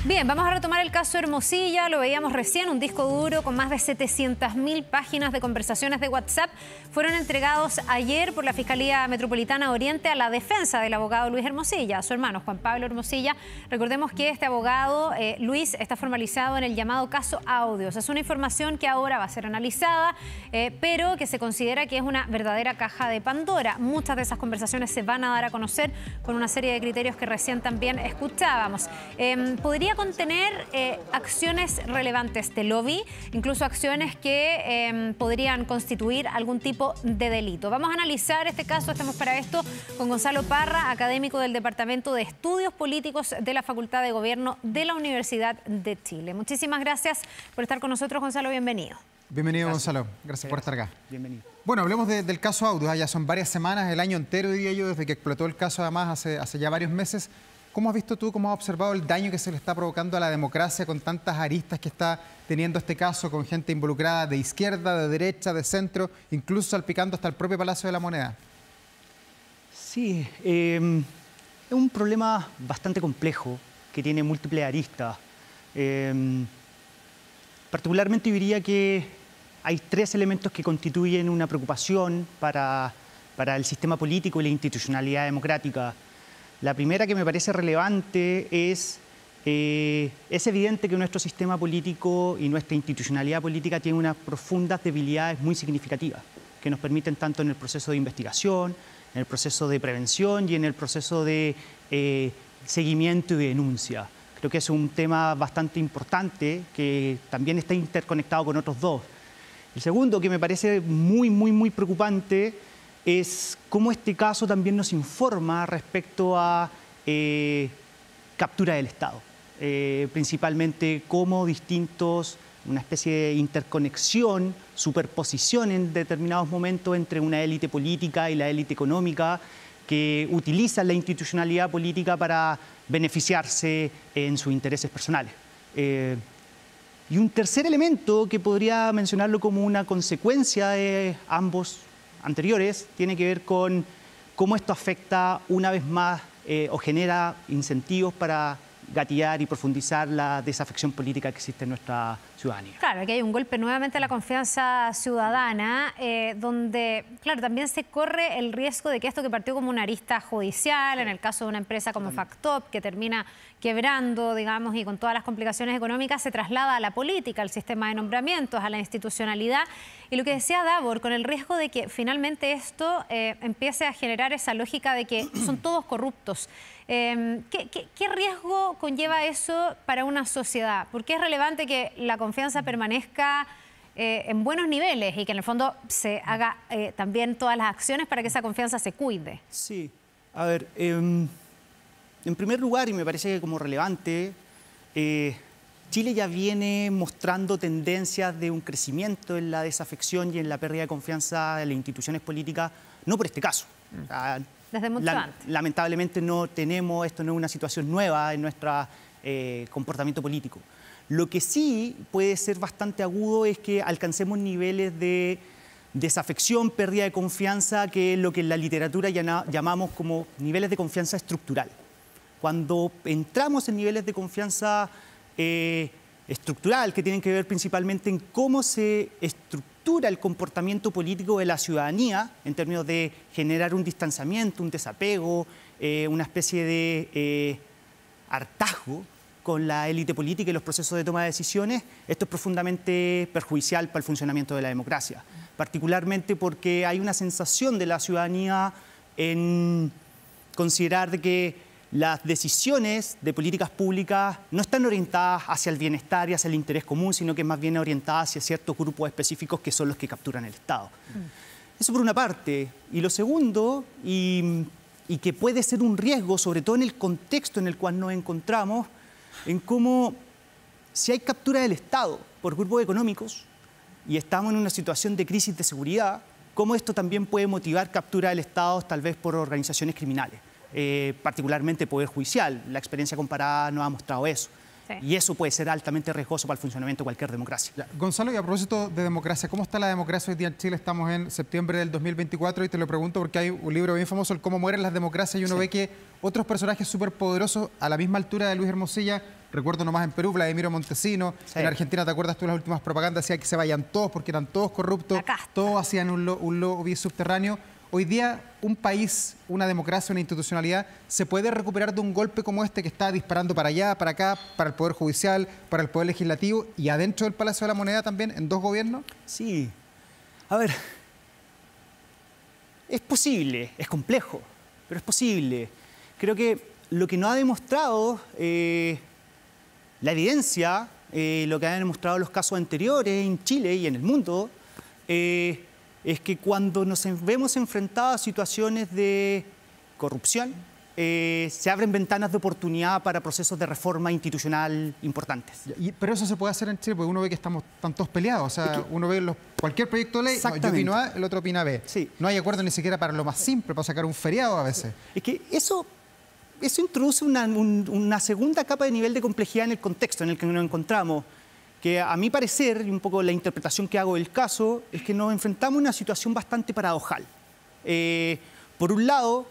Bien, vamos a retomar el caso Hermosilla. Lo veíamos recién, un disco duro con más de 700.000 páginas de conversaciones de WhatsApp fueron entregados ayer por la Fiscalía Metropolitana Oriente a la defensa del abogado Luis Hermosilla, a su hermano Juan Pablo Hermosilla. Recordemos que este abogado, Luis, está formalizado en el llamado caso Audios. Es una información que ahora va a ser analizada, pero que se considera que es una verdadera caja de Pandora. Muchas de esas conversaciones se van a dar a conocer con una serie de criterios que recién también escuchábamos. Podría contener acciones relevantes de lobby, incluso acciones que podrían constituir algún tipo de delito. Vamos a analizar este caso, estamos para esto con Gonzalo Parra, académico del Departamento de Estudios Políticos de la Facultad de Gobierno de la Universidad de Chile. Muchísimas gracias por estar con nosotros, Gonzalo, bienvenido. Bienvenido, Gonzalo. Gracias por estar acá. Bienvenido. Bueno, hablemos del caso Audios. Ya son varias semanas, el año entero, diría yo, desde que explotó el caso, además, hace ya varios meses. ¿Cómo has visto tú, cómo has observado el daño que se le está provocando a la democracia con tantas aristas que está teniendo este caso, con gente involucrada de izquierda, de derecha, de centro, incluso salpicando hasta el propio Palacio de la Moneda? Sí, es un problema bastante complejo que tiene múltiples aristas. Particularmente diría que hay tres elementos que constituyen una preocupación para el sistema político y la institucionalidad democrática. La primera, que me parece relevante, es evidente que nuestro sistema político y nuestra institucionalidad política tiene unas profundas debilidades muy significativas que nos permiten tanto en el proceso de investigación, en el proceso de prevención y en el proceso de seguimiento y denuncia. Creo que es un tema bastante importante que también está interconectado con otros dos. El segundo, que me parece muy preocupante, es cómo este caso también nos informa respecto a captura del Estado. Principalmente cómo una especie de interconexión, superposición en determinados momentos entre una élite política y la élite económica que utiliza la institucionalidad política para beneficiarse en sus intereses personales. Y un tercer elemento que podría mencionarlo como una consecuencia de ambos anteriores tiene que ver con cómo esto afecta una vez más o genera incentivos para gatillar y profundizar la desafección política que existe en nuestra ciudadanía. Claro, aquí hay un golpe nuevamente a la confianza ciudadana, donde, claro, también se corre el riesgo de que esto que partió como una arista judicial, en el caso de una empresa como Factop, que termina quebrando, digamos, y con todas las complicaciones económicas, se traslada a la política, al sistema de nombramientos, a la institucionalidad. Y lo que decía Davor, con el riesgo de que finalmente esto empiece a generar esa lógica de que son todos corruptos. ¿Qué riesgo conlleva eso para una sociedad? Porque es relevante que la confianza permanezca en buenos niveles y que en el fondo se haga también todas las acciones para que esa confianza se cuide. Sí, a ver, en primer lugar, y me parece que como relevante, Chile ya viene mostrando tendencias de un crecimiento en la desafección y en la pérdida de confianza de las instituciones políticas, no por este caso. Desde mucho antes. Lamentablemente esto no es una situación nueva en nuestro comportamiento político. Lo que sí puede ser bastante agudo es que alcancemos niveles de desafección, pérdida de confianza, que es lo que en la literatura llamamos como niveles de confianza estructural. Cuando entramos en niveles de confianza estructural, que tienen que ver principalmente en cómo se estructura el comportamiento político de la ciudadanía, en términos de generar un distanciamiento, un desapego, una especie de hartazgo con la élite política y los procesos de toma de decisiones, esto es profundamente perjudicial para el funcionamiento de la democracia, particularmente porque hay una sensación de la ciudadanía en considerar de que las decisiones de políticas públicas no están orientadas hacia el bienestar y hacia el interés común, sino que más bien orientadas hacia ciertos grupos específicos que son los que capturan el Estado. Eso por una parte. Y lo segundo, y que puede ser un riesgo, sobre todo en el contexto en el cual nos encontramos, en cómo si hay captura del Estado por grupos económicos y estamos en una situación de crisis de seguridad, cómo esto también puede motivar captura del Estado tal vez por organizaciones criminales. Particularmente Poder Judicial. La experiencia comparada nos ha mostrado eso. Sí. Y eso puede ser altamente riesgoso para el funcionamiento de cualquier democracia. Gonzalo, y a propósito de democracia, ¿cómo está la democracia hoy día en Chile? Estamos en septiembre del 2024 y te lo pregunto porque hay un libro bien famoso, el Cómo mueren las democracias, y uno ve que otros personajes súper poderosos a la misma altura de Luis Hermosilla Recuerdo nomás en Perú, Vladimiro Montesino. Sí. En Argentina, ¿te acuerdas tú las últimas propagandas? Decía que se vayan todos porque eran todos corruptos. Todos hacían un lobby subterráneo. Hoy día, un país, una democracia, una institucionalidad, ¿se puede recuperar de un golpe como este que está disparando para allá, para acá, para el Poder Judicial, para el Poder Legislativo y adentro del Palacio de la Moneda también, en dos gobiernos? Sí. A ver, es posible, es complejo, pero es posible. Creo que lo que no ha demostrado la evidencia, lo que han demostrado los casos anteriores en Chile y en el mundo, es que cuando nos vemos enfrentados a situaciones de corrupción, se abren ventanas de oportunidad para procesos de reforma institucional importantes. Pero eso se puede hacer en Chile porque uno ve que están todos peleados. O sea, uno ve cualquier proyecto de ley, no, yo opino A, el otro opina B. Sí. No hay acuerdo ni siquiera para lo más simple, para sacar un feriado a veces. Es que eso introduce una segunda capa de nivel de complejidad en el contexto en el que nos encontramos, que a mi parecer, y un poco la interpretación que hago del caso, es que nos enfrentamos a una situación bastante paradojal. Por un lado,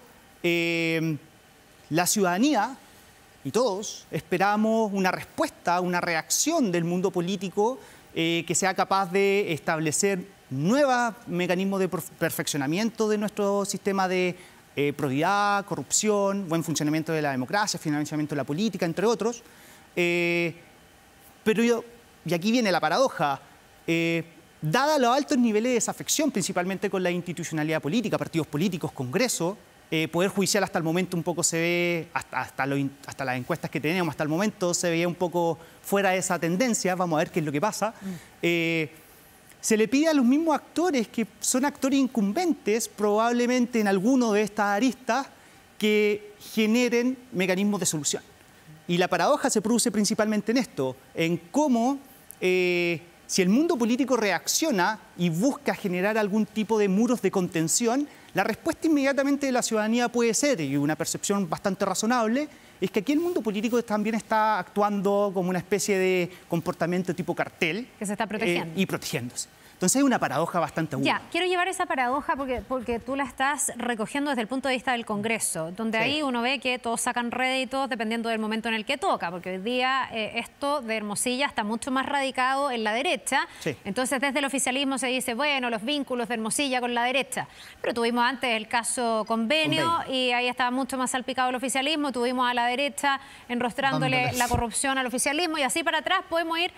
la ciudadanía y todos esperamos una respuesta, una reacción del mundo político que sea capaz de establecer nuevos mecanismos de perfeccionamiento de nuestro sistema de probidad, corrupción, buen funcionamiento de la democracia, financiamiento de la política, entre otros. Y aquí viene la paradoja, dada los altos niveles de desafección, principalmente con la institucionalidad política, partidos políticos, Congreso, Poder Judicial hasta el momento un poco se ve, hasta las encuestas que tenemos hasta el momento, se veía un poco fuera de esa tendencia, vamos a ver qué es lo que pasa. Se le pide a los mismos actores, que son actores incumbentes, probablemente en alguno de estas aristas, que generen mecanismos de solución. Y la paradoja se produce principalmente en esto, en cómo si el mundo político reacciona y busca generar algún tipo de muros de contención, la respuesta inmediatamente de la ciudadanía puede ser, y una percepción bastante razonable, es que aquí el mundo político también está actuando como una especie de comportamiento tipo cartel. Que se está protegiendo. Y protegiéndose. Entonces hay una paradoja bastante aguda. Ya, quiero llevar esa paradoja porque tú la estás recogiendo desde el punto de vista del Congreso, donde ahí uno ve que todos sacan réditos dependiendo del momento en el que toca, porque hoy día esto de Hermosilla está mucho más radicado en la derecha. Sí. Entonces desde el oficialismo se dice, bueno, los vínculos de Hermosilla con la derecha. Pero tuvimos antes el caso Convenio y ahí estaba mucho más salpicado el oficialismo, tuvimos a la derecha enrostrándole la corrupción al oficialismo y así para atrás podemos ir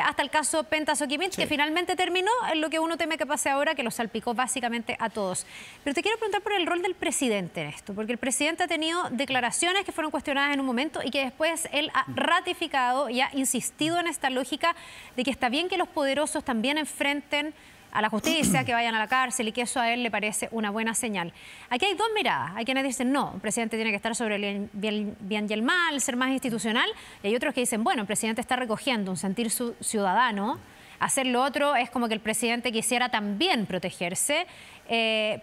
hasta el caso Pentas-Oquimich, que finalmente terminó en lo que uno teme que pase ahora, que lo salpicó básicamente a todos. Pero te quiero preguntar por el rol del presidente en esto, porque el presidente ha tenido declaraciones que fueron cuestionadas en un momento y que después él ha ratificado y ha insistido en esta lógica de que está bien que los poderosos también enfrenten a la justicia, que vayan a la cárcel y que eso a él le parece una buena señal. Aquí hay dos miradas. Hay quienes dicen, no, el presidente tiene que estar sobre el bien y el mal, ser más institucional. Y hay otros que dicen, bueno, el presidente está recogiendo un sentir ciudadano. Hacer lo otro es como que el presidente quisiera también protegerse,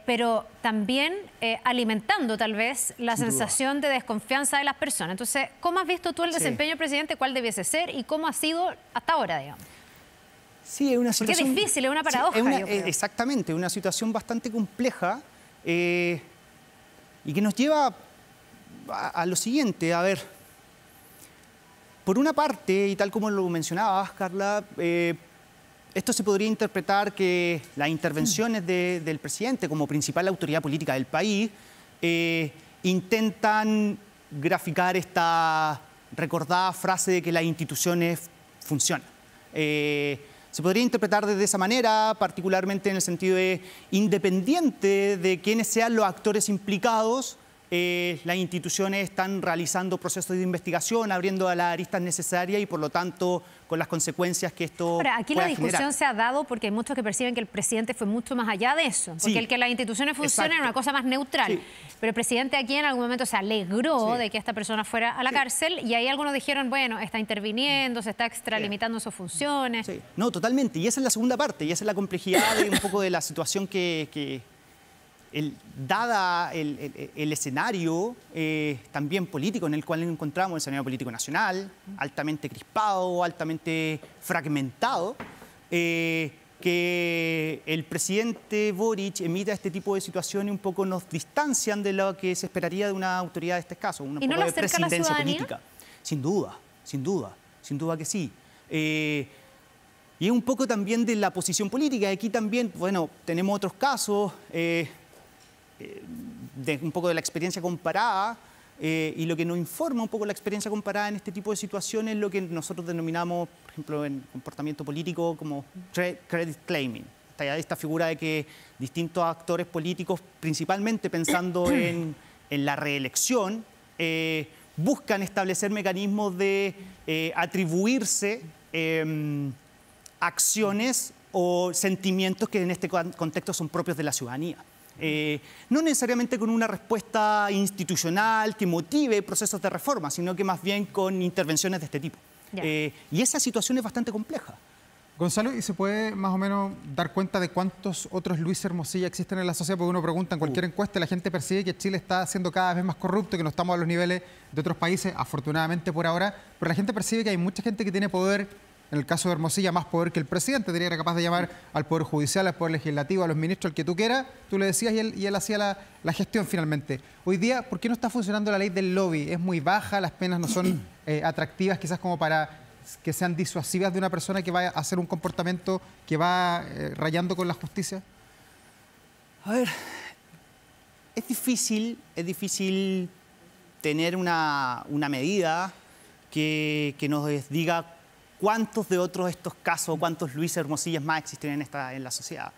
pero también alimentando tal vez la sensación de desconfianza de las personas. Entonces, ¿cómo has visto tú el desempeño del presidente? ¿Cuál debiese ser? ¿Y cómo ha sido hasta ahora, digamos? Sí, es una situación... Porque es difícil, es una paradoja. Sí, exactamente, una situación bastante compleja y que nos lleva a lo siguiente. A ver, por una parte, y tal como lo mencionabas, Carla, esto se podría interpretar que las intervenciones del presidente como principal autoridad política del país intentan graficar esta recordada frase de que las instituciones funcionan. Se podría interpretar de esa manera, particularmente en el sentido de independiente de quiénes sean los actores implicados, las instituciones están realizando procesos de investigación, abriendo las aristas necesarias y por lo tanto con las consecuencias que esto Ahora, aquí la discusión generar. se ha dado porque hay muchos que perciben que el presidente fue mucho más allá de eso, porque Sí, el que las instituciones funcionen es una cosa más neutral. Sí. Pero el presidente aquí en algún momento se alegró de que esta persona fuera a la cárcel y ahí algunos dijeron, bueno, está interviniendo, se está extralimitando sus funciones. Sí. No, totalmente. Y esa es la segunda parte, y esa es la complejidad de un poco de la situación dada el escenario también político en el cual nos encontramos, el escenario político nacional, altamente crispado, altamente fragmentado, que el presidente Boric emita este tipo de situaciones un poco nos distancian de lo que se esperaría de una autoridad de este caso, una ¿Y no poco lo de acerca a la presidencia ciudadanía? política. Sin duda, sin duda que sí. Y es un poco también de la posición política. Aquí también, bueno, tenemos otros casos de un poco de la experiencia comparada, y lo que nos informa un poco la experiencia comparada en este tipo de situaciones es lo que nosotros denominamos, por ejemplo, en comportamiento político como credit claiming. Esta figura de que distintos actores políticos, principalmente pensando en la reelección, buscan establecer mecanismos de atribuirse acciones o sentimientos que en este contexto son propios de la ciudadanía. No necesariamente con una respuesta institucional que motive procesos de reforma, sino que más bien con intervenciones de este tipo. Y esa situación es bastante compleja. Gonzalo, ¿y se puede más o menos dar cuenta de cuántos otros Luis Hermosilla existen en la sociedad? Porque uno pregunta en cualquier encuesta, la gente percibe que Chile está siendo cada vez más corrupto, que no estamos a los niveles de otros países, afortunadamente por ahora, pero la gente percibe que hay mucha gente que tiene poder, en el caso de Hermosilla, más poder que el presidente. Era capaz de llamar al Poder Judicial, al Poder Legislativo, a los ministros, al que tú quieras, tú le decías y él hacía la gestión finalmente. Hoy día, ¿por qué no está funcionando la ley del lobby? ¿Es muy baja? ¿Las penas no son atractivas quizás como para que sean disuasivas de una persona que va a hacer un comportamiento que va rayando con la justicia? A ver, es difícil tener una medida que nos diga cuántos de otros estos casos, cuántos Luis Hermosillas más existen en la sociedad.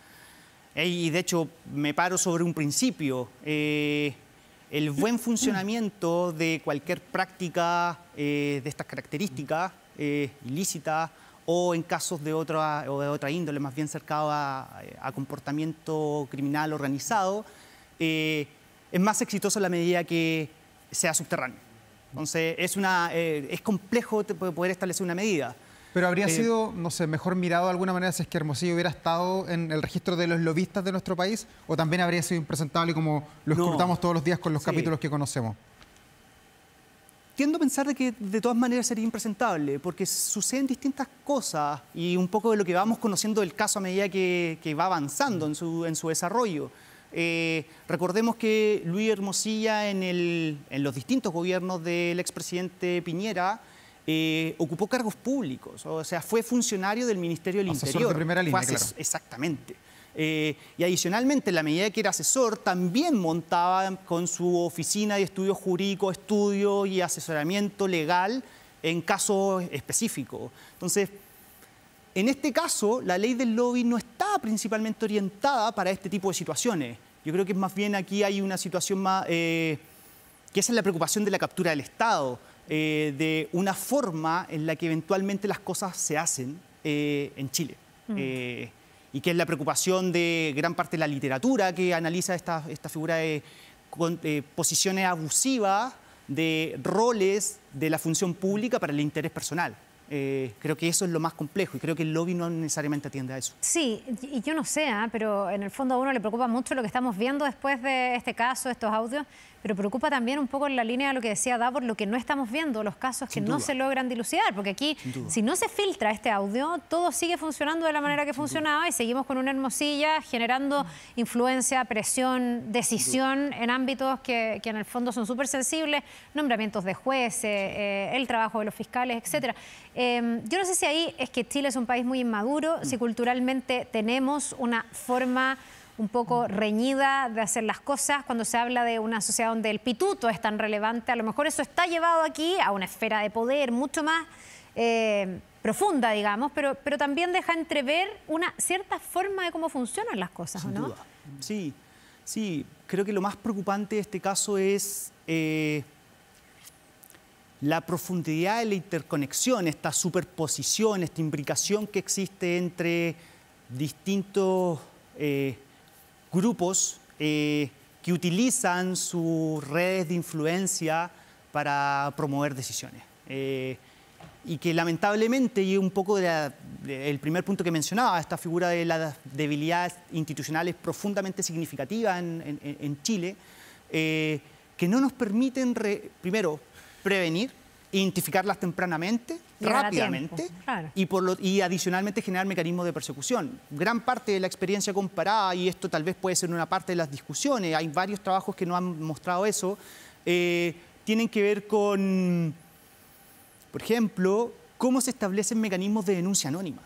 Y de hecho, me paro sobre un principio. El buen funcionamiento de cualquier práctica de estas características, ilícita, o en casos de otra índole, más bien cercado a comportamiento criminal organizado, es más exitoso en la medida que sea subterráneo. Entonces, es complejo poder establecer una medida. Pero habría sido, no sé, mejor mirado de alguna manera si es que Hermosillo hubiera estado en el registro de los lobistas de nuestro país, o también habría sido impresentable como lo escrutamos todos los días con los capítulos que conocemos. Tiendo a pensar de que de todas maneras sería impresentable, porque suceden distintas cosas y un poco de lo que vamos conociendo del caso a medida que va avanzando en su desarrollo. Recordemos que Luis Hermosilla en los distintos gobiernos del expresidente Piñera ocupó cargos públicos, o sea, fue funcionario del Ministerio del Interior. Asesor de primera línea, claro. Exactamente. Y adicionalmente, en la medida que era asesor, también montaba con su oficina de estudios jurídicos, estudio y asesoramiento legal en casos específicos. Entonces, en este caso, la ley del lobby no está principalmente orientada para este tipo de situaciones. Yo creo que más bien aquí hay una situación más, que esa es la preocupación de la captura del Estado, de una forma en la que eventualmente las cosas se hacen en Chile. Y que es la preocupación de gran parte de la literatura que analiza esta figura de posiciones abusivas, de roles de la función pública para el interés personal. Creo que eso es lo más complejo y creo que el lobby no necesariamente atiende a eso. Sí, y yo no sé, pero en el fondo a uno le preocupa mucho lo que estamos viendo después de este caso, estos audios, pero preocupa también un poco en la línea de lo que decía Davor, lo que no estamos viendo, los casos que no se logran dilucidar, porque aquí, si no se filtra este audio, todo sigue funcionando de la manera que funcionaba y seguimos con una Hermosilla generando influencia, presión, decisión en ámbitos que en el fondo son súper sensibles, nombramientos de jueces, el trabajo de los fiscales, etcétera. Yo no sé si ahí es que Chile es un país muy inmaduro, si culturalmente tenemos una forma un poco reñida de hacer las cosas, cuando se habla de una sociedad donde el pituto es tan relevante, a lo mejor eso está llevado aquí a una esfera de poder mucho más profunda, digamos, pero también deja entrever una cierta forma de cómo funcionan las cosas, ¿o no? Sin duda. Sí, sí, creo que lo más preocupante de este caso es la profundidad de la interconexión, esta superposición, esta imbricación que existe entre distintos grupos que utilizan sus redes de influencia para promover decisiones. Y que lamentablemente, y un poco el primer punto que mencionaba, esta figura de la debilidad institucional es profundamente significativa en Chile, que no nos permiten, primero, prevenir, identificarlas tempranamente, rápidamente, claro. y adicionalmente generar mecanismos de persecución. Gran parte de la experiencia comparada, y esto tal vez puede ser una parte de las discusiones, hay varios trabajos que nos han mostrado eso, tienen que ver con Por ejemplo, cómo se establecen mecanismos de denuncia anónima.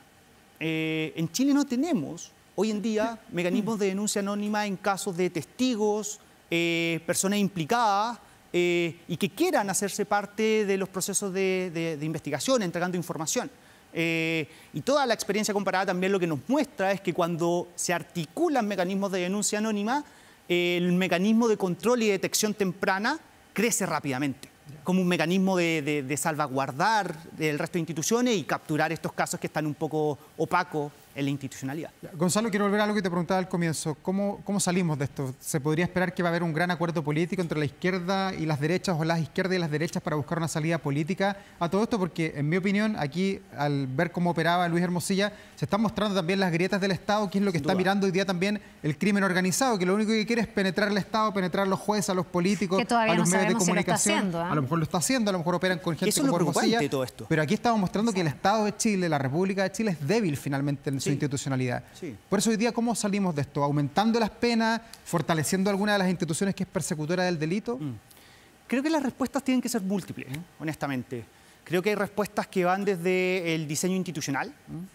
En Chile no tenemos hoy en día mecanismos de denuncia anónima en casos de testigos, personas implicadas y que quieran hacerse parte de los procesos de investigación, entregando información. Y toda la experiencia comparada también lo que nos muestra es que cuando se articulan mecanismos de denuncia anónima, el mecanismo de control y detección temprana crece rápidamente, como un mecanismo de salvaguardar el resto de instituciones y capturar estos casos que están un poco opacos en la institucionalidad. Gonzalo, quiero volver a algo que te preguntaba al comienzo. ¿Cómo salimos de esto? ¿Se podría esperar que va a haber un gran acuerdo político entre la izquierda y las derechas o las izquierdas y las derechas para buscar una salida política a todo esto? Porque, en mi opinión, aquí, al ver cómo operaba Luis Hermosilla, se están mostrando también las grietas del Estado, que es lo que está mirando hoy día también el crimen organizado, que lo único que quiere es penetrar el Estado, penetrar a los jueces, a los políticos, a los medios de comunicación. A lo mejor lo está haciendo, a lo mejor operan con gente como Hermosilla. Todo esto. Pero aquí estamos mostrando que el Estado de Chile, la República de Chile, es débil finalmente en su institucionalidad. Sí. Por eso hoy día, ¿cómo salimos de esto? ¿Aumentando las penas? ¿Fortaleciendo alguna de las instituciones que es persecutora del delito? Creo que las respuestas tienen que ser múltiples, honestamente. Creo que hay respuestas que van desde el diseño institucional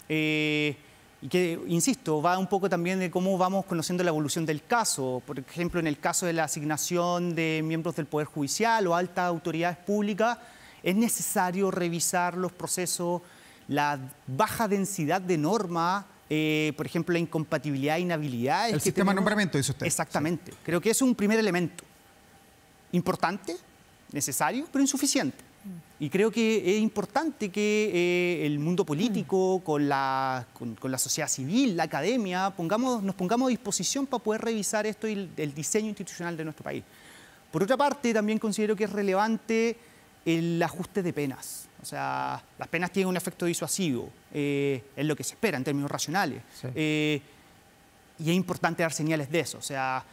y que, insisto, va un poco también de cómo vamos conociendo la evolución del caso. Por ejemplo, en el caso de la asignación de miembros del Poder Judicial o altas autoridades públicas, es necesario revisar los procesos, la baja densidad de normas, por ejemplo, la incompatibilidad e inhabilidad. El sistema de nombramiento, dice usted. Exactamente. Sí. Creo que es un primer elemento importante, necesario, pero insuficiente. Y creo que es importante que el mundo político, con la sociedad civil, la academia, nos pongamos a disposición para poder revisar esto y el diseño institucional de nuestro país. Por otra parte, también considero que es relevante el ajuste de penas. O sea, las penas tienen un efecto disuasivo, es lo que se espera en términos racionales. Sí. Y es importante dar señales de eso. O sea,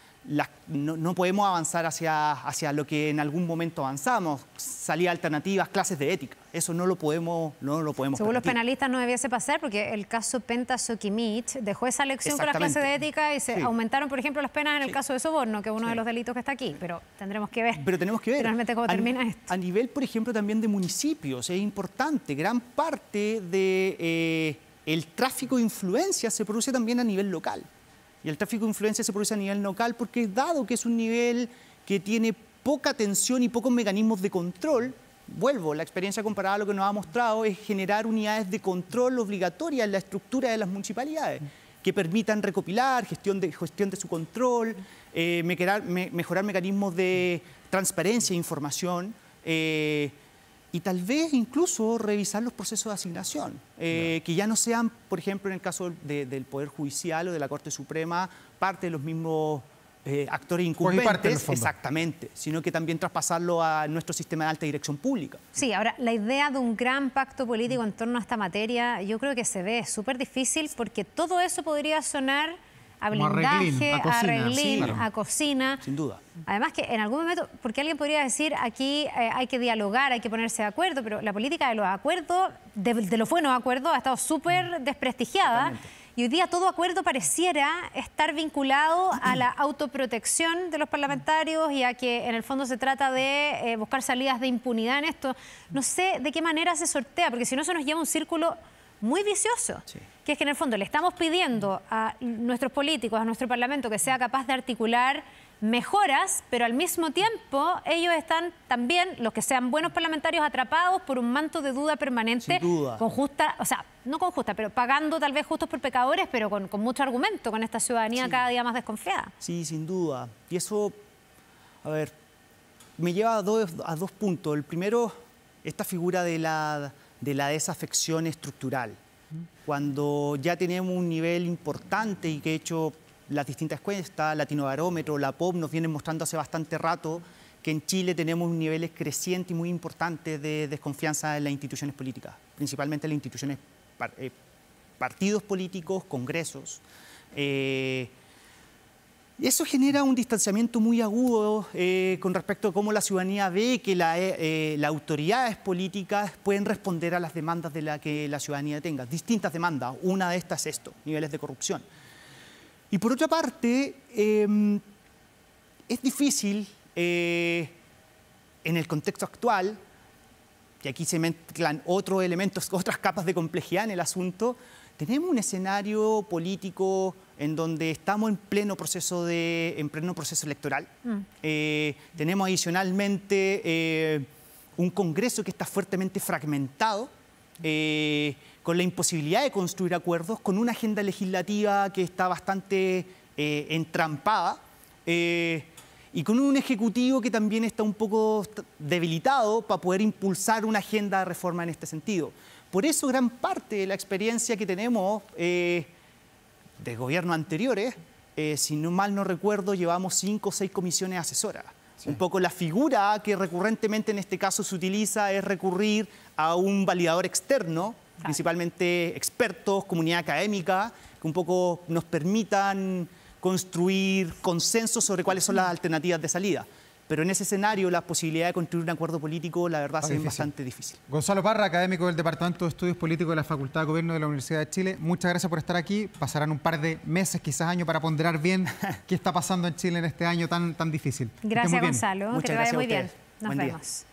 no podemos avanzar hacia lo que en algún momento avanzamos, salidas alternativas, clases de ética. Eso no lo podemos Según permitir. los penalistas no debiese pasar porque el caso Penta Soquimich dejó esa lección con las clases de ética y se aumentaron, por ejemplo, las penas en el caso de soborno, que es uno de los delitos que está aquí. Pero tendremos que ver. Pero tenemos que ver finalmente cómo termina esto. A nivel, por ejemplo, también de municipios, es importante. Gran parte del tráfico de influencia se produce también a nivel local. Y el tráfico de influencia se produce a nivel local porque, dado que es un nivel que tiene poca atención y pocos mecanismos de control, la experiencia comparada a lo que nos ha mostrado es generar unidades de control obligatorias en la estructura de las municipalidades que permitan recopilar, gestión de su control, mejorar mecanismos de transparencia e información y tal vez incluso revisar los procesos de asignación, que ya no sean, por ejemplo, en el caso del Poder Judicial o de la Corte Suprema, parte de los mismos actores incumbentes, exactamente, sino que también traspasarlo a nuestro sistema de alta dirección pública. Sí, ahora, la idea de un gran pacto político en torno a esta materia, yo creo que se ve súper difícil porque todo eso podría sonar a blindaje, a arreglín, a cocina. Sin duda. Además que en algún momento, porque alguien podría decir aquí hay que dialogar, hay que ponerse de acuerdo, pero la política de los acuerdos, de los buenos acuerdos, ha estado súper desprestigiada. Y hoy día todo acuerdo pareciera estar vinculado a la autoprotección de los parlamentarios y a que en el fondo se trata de buscar salidas de impunidad en esto. No sé de qué manera se sortea, porque si no se nos lleva un círculo muy vicioso, que es que en el fondo le estamos pidiendo a nuestros políticos, a nuestro Parlamento, que sea capaz de articular mejoras, pero al mismo tiempo ellos están también, los que sean buenos parlamentarios, atrapados por un manto de duda permanente, con justa, o sea, no con justa, pero pagando tal vez justos por pecadores, pero con mucho argumento, con esta ciudadanía cada día más desconfiada. Sí, sin duda. Y eso, a ver, me lleva a dos puntos. El primero, esta figura de la desafección estructural. Cuando ya tenemos un nivel importante y que de hecho las distintas encuestas, Latinobarómetro, la POP, nos vienen mostrando hace bastante rato que en Chile tenemos niveles crecientes y muy importantes de desconfianza en las instituciones políticas, principalmente en las instituciones, partidos políticos, congresos. Eso genera un distanciamiento muy agudo con respecto a cómo la ciudadanía ve que las autoridades políticas pueden responder a las demandas de la que la ciudadanía tenga. Distintas demandas. Una de estas es esto, niveles de corrupción. Y por otra parte, es difícil en el contexto actual y aquí se mezclan otros elementos, otras capas de complejidad en el asunto, tenemos un escenario político en donde estamos en pleno proceso electoral. Tenemos adicionalmente un Congreso que está fuertemente fragmentado, con la imposibilidad de construir acuerdos, con una agenda legislativa que está bastante entrampada, y con un Ejecutivo que también está un poco debilitado para poder impulsar una agenda de reforma en este sentido. Por eso gran parte de la experiencia que tenemos de gobiernos anteriores, si no mal no recuerdo, llevamos 5 o 6 comisiones asesoras. Sí. Un poco la figura que recurrentemente en este caso se utiliza es recurrir a un validador externo, principalmente expertos, comunidad académica, que un poco nos permitan construir consensos sobre cuáles son las alternativas de salida. Pero en ese escenario, la posibilidad de construir un acuerdo político, la verdad, es bastante difícil. Gonzalo Parra, académico del Departamento de Estudios Políticos de la Facultad de Gobierno de la Universidad de Chile, muchas gracias por estar aquí. Pasarán un par de meses, quizás años, para ponderar bien qué está pasando en Chile en este año tan difícil. Gracias, Gonzalo. Muchas que te vaya gracias muy bien. Nos Buen vemos. Día.